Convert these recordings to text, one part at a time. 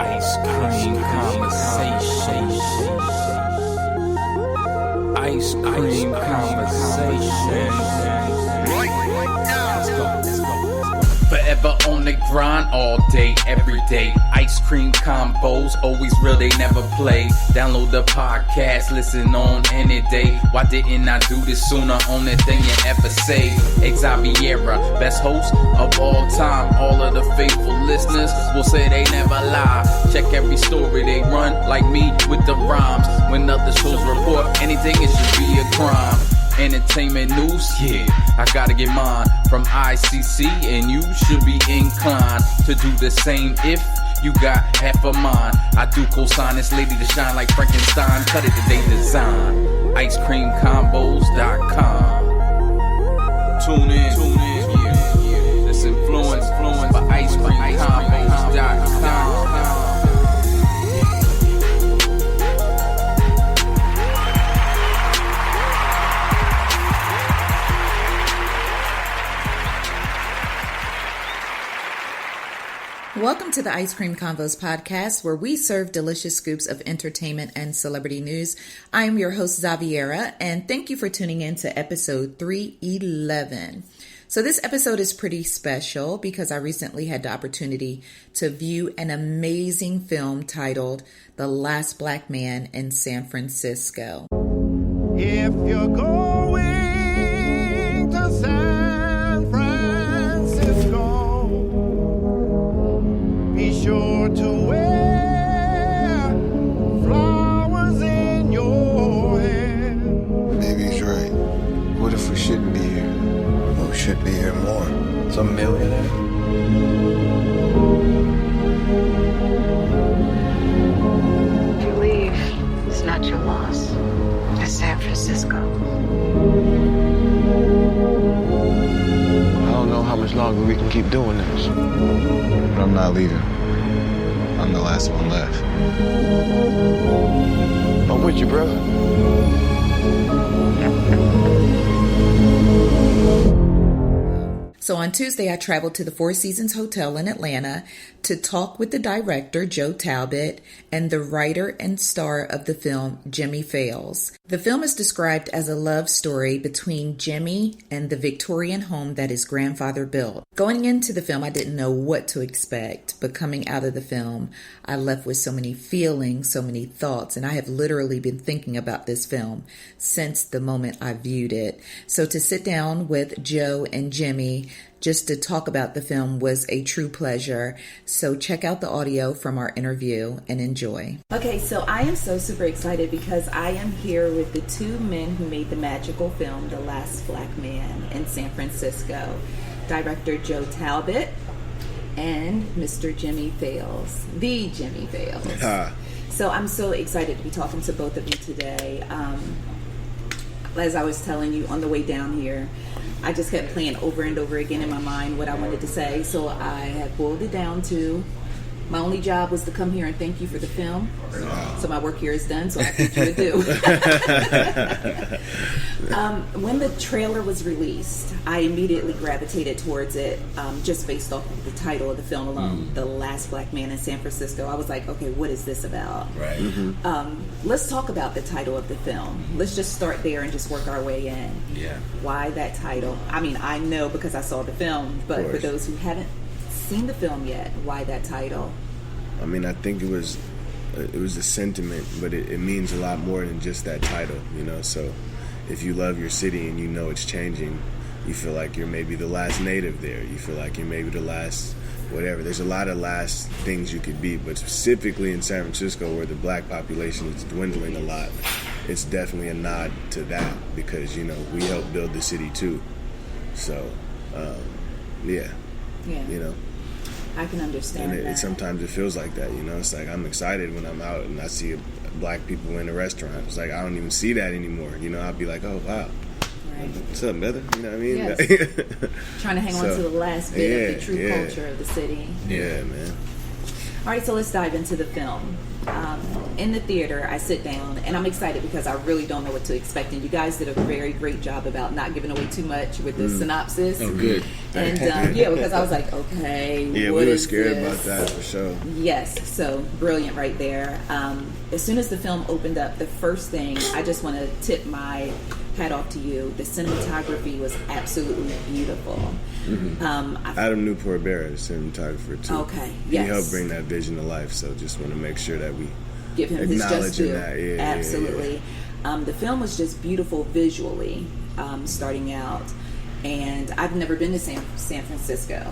Ice Cream Conversation. Ice Cream Conversation. Forever on the grind, all day, every day. Ice Cream Convos, always real, they never play. Download the podcast, listen on any day. Why didn't I do this sooner? Only thing you ever say. Xaviera, best host of all time. All of the faithful listeners will say they never lie. Check every story they run, like me with the rhymes. When other shows report anything, it should be a crime. Entertainment news, yeah, I gotta get mine from ICC, and you should be inclined to do the same if you got half a mind. I do co-sign this lady to shine like Frankenstein. Cut it today design. IceCreamCombos.com. Tune in, yeah. This influence by IceCreamCombos.com. Welcome to the Ice Cream Convos Podcast, where we serve delicious scoops of entertainment and celebrity news. I am your host, Xaviera, and thank you for tuning in to episode 311. So this episode is pretty special because I recently had the opportunity to view an amazing film titled The Last Black Man in San Francisco. If you're going to San Francisco, be sure to wear flowers in your hair. Maybe he's right. What if we shouldn't be here? Well, we should be here more. Some millionaire? To leave is not your loss. It's San Francisco. I don't know how much longer we can keep doing this. But I'm not leaving. I'm the last one left. I'm with you, brother. So on Tuesday, I traveled to the Four Seasons Hotel in Atlanta to talk with the director, Joe Talbot, and the writer and star of the film, Jimmie Fails. The film is described as a love story between Jimmie and the Victorian home that his grandfather built. Going into the film, I didn't know what to expect, but coming out of the film, I left with so many feelings, so many thoughts, and I have literally been thinking about this film since the moment I viewed it. So to sit down with Joe and Jimmie just to talk about the film was a true pleasure. So check out the audio from our interview and enjoy. Okay, so I am so super excited because I am here with the two men who made the magical film, The Last Black Man in San Francisco. Director Joe Talbot and Mr. Jimmie Fails, the Jimmie Fails. So I'm so excited to be talking to both of you today. As I was telling you on the way down here, I just kept playing over and over again in my mind what I wanted to say. So I had boiled it down to my only job was to come here and thank you for the film. So my work here is done, so I have future to do. When the trailer was released, I immediately gravitated towards it just based off of the title of the film alone, The Last Black Man in San Francisco. I was like, okay, what is this about? Right. Let's talk about the title of the film. Let's just start there and just work our way in. Yeah. Why that title? I mean, I know because I saw the film, but for those who haven't seen the film yet, why that title? I mean, I think it was a sentiment, but it means a lot more than just that title, you know. So if you love your city and you know it's changing, you feel like you're maybe the last native there. You feel like you're maybe the last whatever. There's a lot of last things you could be, but specifically in San Francisco where the black population is dwindling a lot, it's definitely a nod to that because, you know, we helped build the city too. So, you know. I can understand and that. Sometimes it feels like that, you know. It's like I'm excited when I'm out and I see black people in a restaurant. It's like I don't even see that anymore, you know. I'll be like, oh, wow. Right. What's up, brother? You know what I mean? Yes. Trying to hang on to the last bit of the true culture of the city. Yeah, man. All right, so let's dive into the film. In the theater, I sit down, and I'm excited because I really don't know what to expect. And you guys did a very great job about not giving away too much with the synopsis. Oh, good. And because I was like, okay, Yeah, what we were is scared this? about that for sure. Yes, so brilliant right there. As soon as the film opened up, the first thing, I just want to tip my hat off to you. The cinematography was absolutely beautiful. Adam Newport-Bear is cinematographer too. Okay, He yes. helped bring that vision to life, so just want to make sure that we Give him his just acknowledging due. that. Yeah, Absolutely. The film was just beautiful visually, starting out. And I've never been to San Francisco.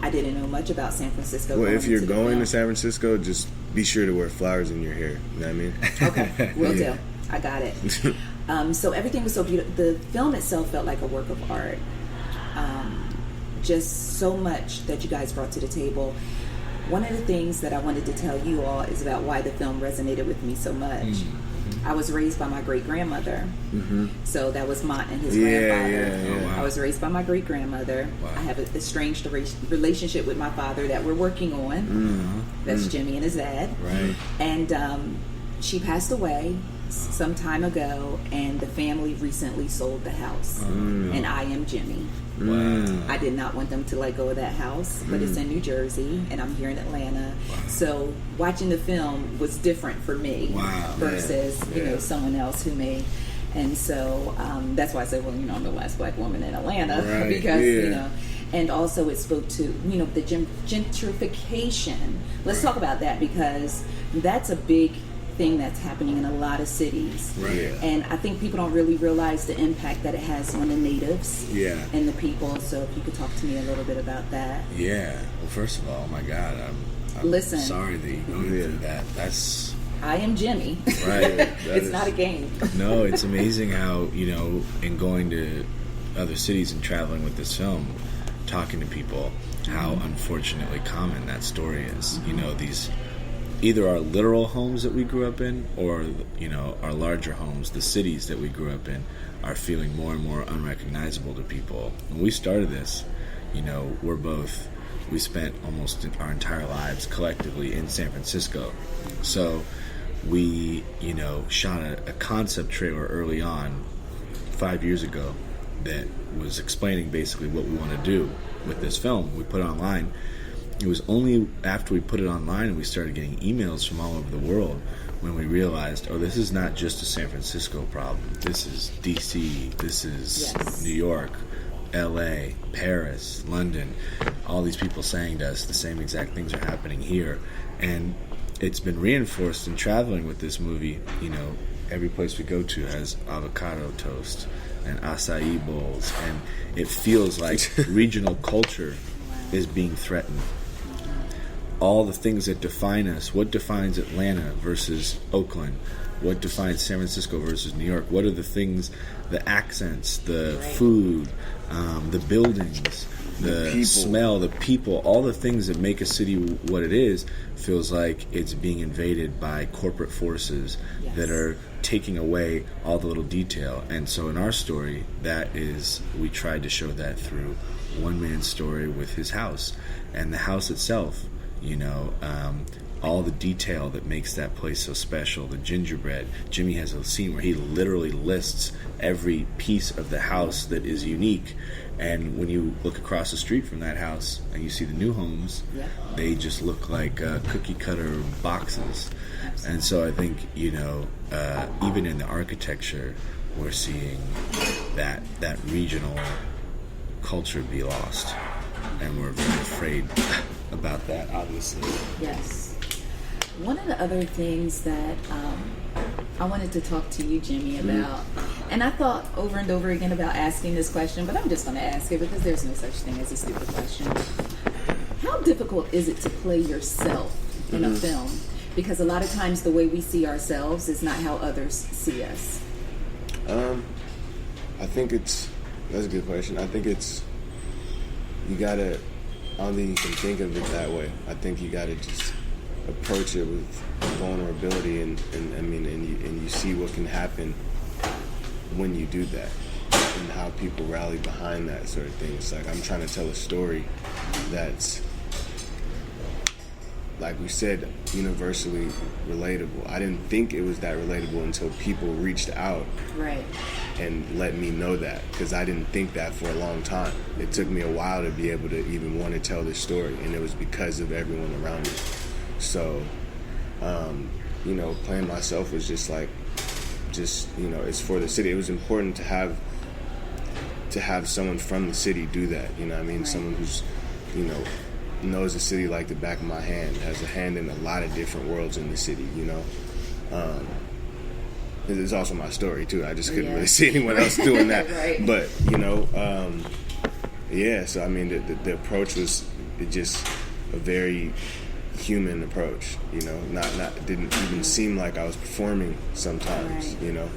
I didn't know much about San Francisco. Well, if you're into the going film. to San Francisco, just be sure to wear flowers in your hair. You know what I mean? Okay, will Yeah. do. I got it. So everything was so beautiful. The film itself felt like a work of art. Just so much that you guys brought to the table. One of the things that I wanted to tell you all is about why the film resonated with me so much. I was raised by my great-grandmother. So that was Mont and his grandfather. Yeah. Oh, wow. I was raised by my great-grandmother. Wow. I have a estranged relationship with my father that we're working on. That's Jimmie and his dad. Right. And she passed away some time ago, and the family recently sold the house. And I am Jimmie. I did not want them to let go of that house, but it's in New Jersey, and I'm here in Atlanta. So watching the film was different for me Wow. versus someone else who may. And so that's why I said, well, I'm the last black woman in Atlanta Right, because and also it spoke to the gentrification. Let's talk about that, because that's a big thing that's happening in a lot of cities. Right. And I think people don't really realize the impact that it has on the natives and the people. So if you could talk to me a little bit about that. Yeah. Well, first of all, oh my God, I'm Listen. sorry that you're going through that. That's I am Jimmie. right. It's not a game. No, it's amazing how, in going to other cities and traveling with this film, talking to people, how unfortunately common that story is. These either our literal homes that we grew up in, or our larger homes, the cities that we grew up in, are feeling more and more unrecognizable to people. When we started this, we spent almost our entire lives collectively in San Francisco. So we, shot a concept trailer early on 5 years ago that was explaining basically what we want to do with this film. We put it online. It was only after we put it online and we started getting emails from all over the world when we realized, this is not just a San Francisco problem. This is D.C., this is New York, L.A., Paris, London. All these people saying to us the same exact things are happening here. And it's been reinforced in traveling with this movie. Every place we go to has avocado toast and acai bowls, and it feels like regional culture is being threatened. All the things that define us, what defines Atlanta versus Oakland, what defines San Francisco versus New York, what are the things, the accents, the food, the buildings, the people. smell, the people, all the things that make a city what it is, feels like it's being invaded by corporate forces that are taking away all the little detail. And so in our story, we tried to show that through one man's story with his house, and the house itself, all the detail that makes that place so special, the gingerbread. Jimmie has a scene where he literally lists every piece of the house that is unique, and when you look across the street from that house and you see the new homes, they just look like cookie cutter boxes. And so I think, even in the architecture, we're seeing that regional culture be lost, and we're very afraid about that, obviously. Yes. One of the other things that I wanted to talk to you, Jimmie, about, and I thought over and over again about asking this question, but I'm just going to ask it because there's no such thing as a stupid question. How difficult is it to play yourself in a film? Because a lot of times the way we see ourselves is not how others see us. I think that's a good question. I think you gotta, I don't think you can think of it that way. I think you gotta just approach it with vulnerability, and you see what can happen when you do that, and how people rally behind that sort of thing. It's like I'm trying to tell a story that's like we said, universally relatable. I didn't think it was that relatable until people reached out Right. and let me know that, because I didn't think that for a long time. It took me a while to be able to even want to tell this story, and it was because of everyone around me. So, playing myself was just it's for the city. It was important to have someone from the city do that. You know what I mean? Right. Someone who's, knows the city like the back of my hand, has a hand in a lot of different worlds in the city, It's also my story, too. I just couldn't really see anyone else doing that. Right. But, so, I mean, the approach was just a very human approach, Not didn't even seem like I was performing sometimes, Right.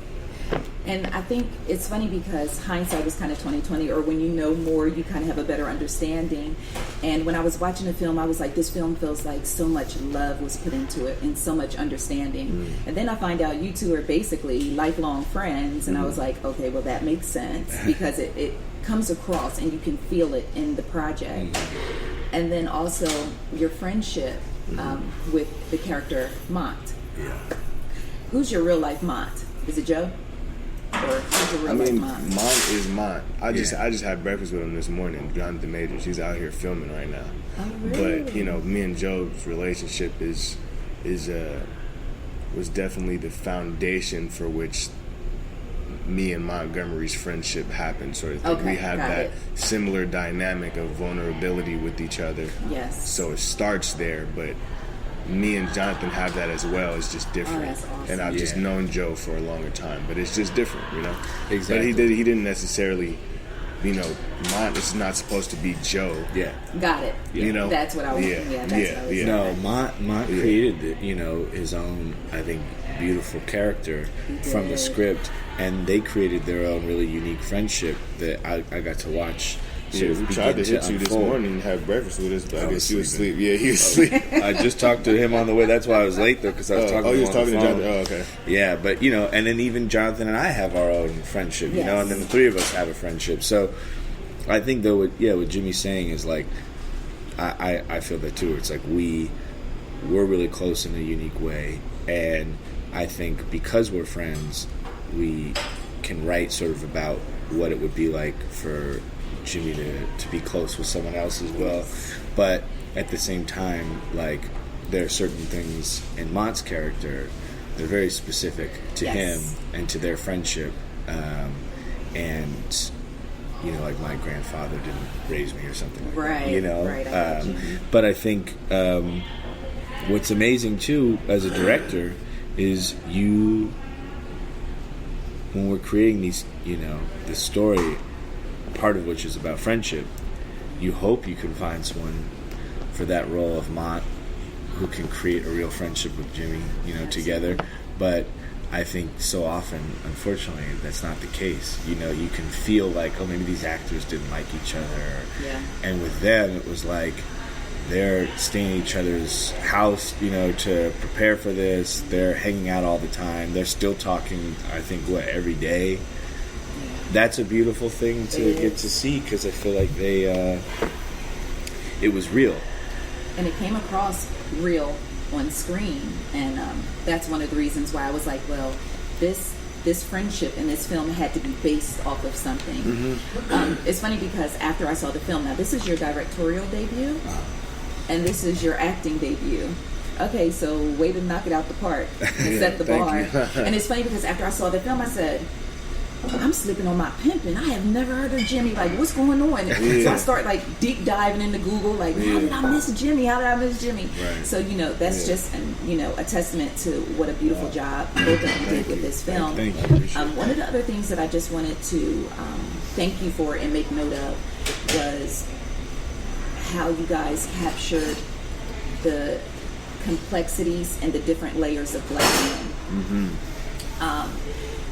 And I think it's funny because hindsight is kind of 20/20, or when you know more, you kind of have a better understanding. And when I was watching the film, I was like, this film feels like so much love was put into it and so much understanding. And then I find out you two are basically lifelong friends, and I was like, okay, well, that makes sense because it comes across and you can feel it in the project. And then also your friendship with the character Mont. Yeah. Who's your real life Mont? Is it Joe? Or who's your real life Mont? Mont is Mont. I just had breakfast with him this morning, Jonathan Majors. He's out here filming right now. Oh, really? But me and Joe's relationship was definitely the foundation for which me and Montgomery's friendship happened, sort of thing. Okay, we have got that it. similar dynamic of vulnerability with each other. Yes. So it starts there, but me and Jonathan have that as well. It's just different. Oh, that's awesome. And I've just known Joe for a longer time, but it's just different, Exactly. But he didn't necessarily, Mont is not supposed to be Joe. Yeah. Got it. That's what I was. That's what I was. No, Mont created his own, I think, beautiful character from the script, and they created their own really unique friendship that I got to watch. Yeah, we tried to hit you this morning and have breakfast with us, but I guess you was asleep. Yeah, he was asleep. I just talked to him on the way. That's why I was late, though, because I was talking to him. Oh, you was talking to Jonathan. Jonathan? Oh, okay. Yeah, but, and then even Jonathan and I have our own friendship, Yes. and then the three of us have a friendship. So I think, though, what Jimmie's saying is, like, I feel that, too. It's like we're really close in a unique way, and I think because we're friends, we can write sort of about what it would be like for Jimmie to be close with someone else as well. But at the same time, like, there are certain things in Mont's character that are very specific to him and to their friendship. And like my grandfather didn't raise me or something like that. Right. But I think what's amazing too as a director is when we're creating these, this story, part of which is about friendship, you hope you can find someone for that role of Mont who can create a real friendship with Jimmie, together. But I think so often, unfortunately, that's not the case. You can feel like, maybe these actors didn't like each other. Yeah. And with them, it was like they're staying at each other's house, to prepare for this. They're hanging out all the time. They're still talking, I think, every day. That's a beautiful thing to get to see, because I feel like it was real. And it came across real on screen, and that's one of the reasons why I was like, well, this friendship in this film had to be based off of something. It's funny because after I saw the film, now this is your directorial debut, and this is your acting debut. Okay, so way to knock it out the park and set the bar. And it's funny because after I saw the film, I said, I'm slipping on my pimping. I have never heard of Jimmie. Like, what's going on? So I start deep diving into Google. Like, how did I miss Jimmie? How did I miss Jimmie? Right. So that's just a testament to what a beautiful job both of you did with this film. Thank you. One of the other things that I just wanted to thank you for and make note of was how you guys captured the complexities and the different layers of Black men.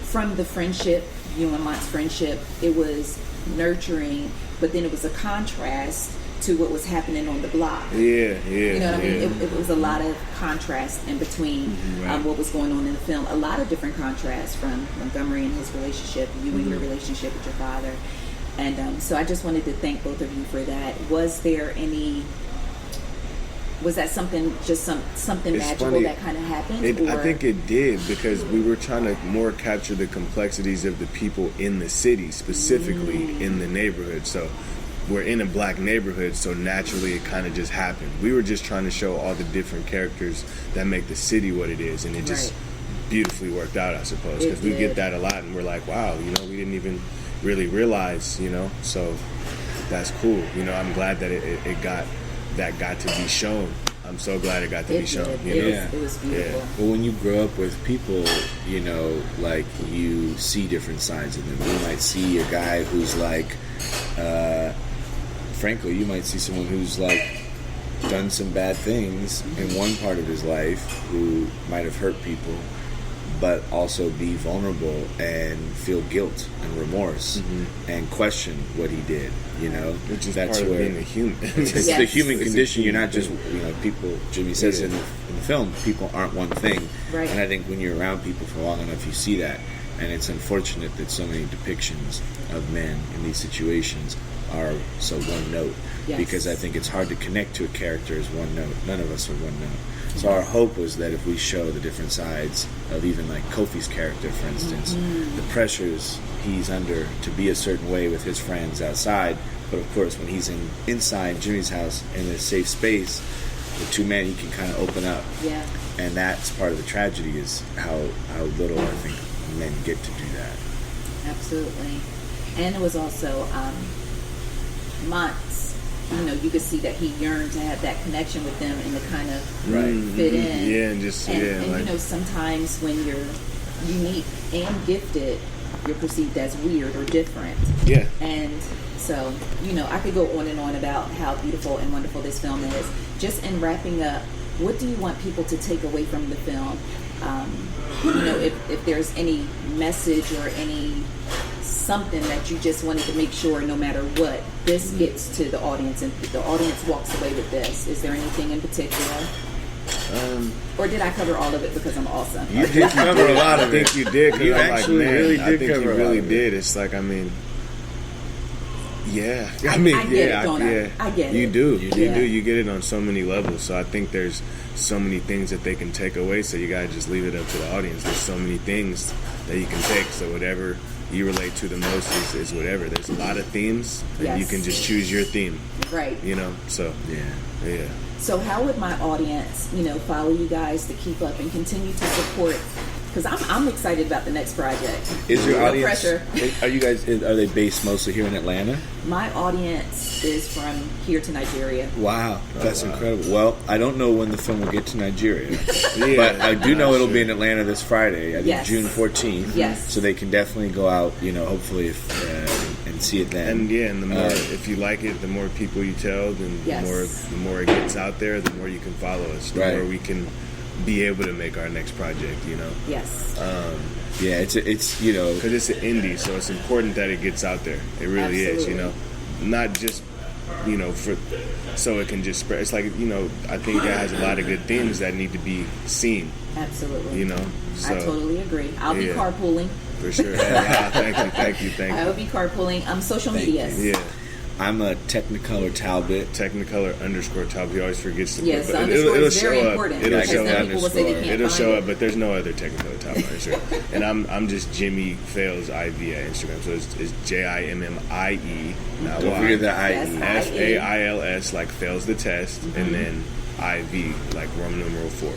From the friendship, you and Mont's friendship, it was nurturing, but then it was a contrast to what was happening on the block. Yeah. You know what I mean? It was a lot of contrast in between what was going on in the film. A lot of different contrasts from Montgomery and his relationship, you and your relationship with your father. And so I just wanted to thank both of you for that. Was there any Was that something something It's magical funny. that kind of happened? I think it did, because we were trying to more capture the complexities of the people in the city, specifically in the neighborhood. So we're in a black neighborhood, so naturally it kind of just happened. We were just trying to show all the different characters that make the city what it is, and it just beautifully worked out, I suppose, because we get that a lot, and we're like, wow, we didn't even really realize, so that's cool. I'm glad that it got to be shown. I'm so glad it got to be shown. It was beautiful. Yeah. Well, when you grow up with people, like, you see different sides of them. You might see a guy who's like, frankly, you might see someone who's like done some bad things in one part of his life, who might have hurt people, but also be vulnerable and feel guilt and remorse and question what he did. Which is that's part where of being a human. it's the human condition. You're not just people. Jimmie says in the film, people aren't one thing. Right. And I think when you're around people for long enough, you see that. And it's unfortunate that so many depictions of men in these situations are so one note. Yes. Because I think it's hard to connect to a character as one note. None of us are one note. So our hope was that if we show the different sides of even like Kofi's character, for instance, the pressures he's under to be a certain way with his friends outside, but of course when he's inside Jimmie's house in a safe space, the two men, he can kind of open up. Yeah. And that's part of the tragedy, is how little I think men get to do that. Absolutely. And it was also Mont's, you could see that he yearned to have that connection with them and to kind of fit in. Yeah, and just, and sometimes when you're unique and gifted, you're perceived as weird or different. Yeah. And so, I could go on and on about how beautiful and wonderful this film is. Just in wrapping up, what do you want people to take away from the film? If there's any message or any something that you just wanted to make sure, no matter what, this gets to the audience and the audience walks away with this. Is there anything in particular? Or did I cover all of it because I'm awesome? You did cover a lot of it. I think you did. You actually really did cover a lot. I think you really did. It's like, yeah. I get it, don't I? I get it. You do. You do. You get it on so many levels. So I think there's so many things that they can take away. So you gotta just leave it up to the audience. There's so many things that you can take. So whatever you relate to the most is whatever. There's a lot of themes, and you can just choose your theme. Right. So yeah. So how would my audience, follow you guys to keep up and continue to support? Because I'm excited about the next project. Is your no audience? Pressure. Are they based mostly here in Atlanta? My audience is from here to Nigeria. Wow, that's incredible. Well, I don't know when the film will get to Nigeria, but I do know it'll be in Atlanta this Friday. I think June 14th. Yes. So they can definitely go out, hopefully, and see it then. And the more, if you like it, the more people you tell, then the more it gets out there, the more you can follow us, the more we can be able to make our next project, Yes. It's because it's an indie, so it's important that it gets out there. It really is, not just so it can just spread. It's like, I think it has a lot of good things that need to be seen. Absolutely. So, I totally agree. I'll be carpooling. For sure. Thank you. I will be carpooling. Social media. Yeah. I'm a Technicolor Talbot. Technicolor_Talbot. He always forgets to put it. But it'll show very up. important. It'll show up. People will say they can't It'll find show it. up, but there's no other Technicolor Talbot on Instagram. And I'm just Jimmie Fails IV at Instagram. So it's JIMMIE. Don't forget the IE. FAILS, like fails the test, and then IV, like Roman numeral 4.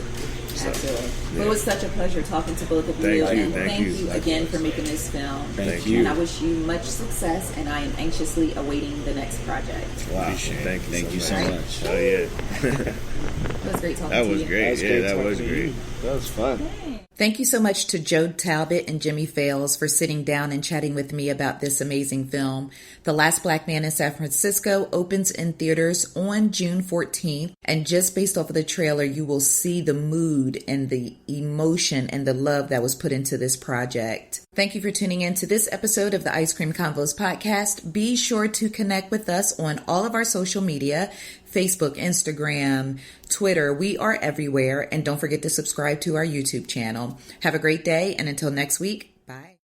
So, absolutely. Well, it was such a pleasure talking to both of you. Thank you again for making this film. Thank you. And I wish you much success, and I am anxiously awaiting the next project. Wow. Thank you so much. Oh, yeah. It was great talking to you. That was great. That was great. That was fun. Thank you so much to Joe Talbot and Jimmie Fails for sitting down and chatting with me about this amazing film. The Last Black Man in San Francisco opens in theaters on June 14th. And just based off of the trailer, you will see the mood and the emotion and the love that was put into this project. Thank you for tuning in to this episode of the Ice Cream Convos Podcast. Be sure to connect with us on all of our social media, Facebook, Instagram, Twitter. We are everywhere. And don't forget to subscribe to our YouTube channel. Have a great day. And until next week, bye.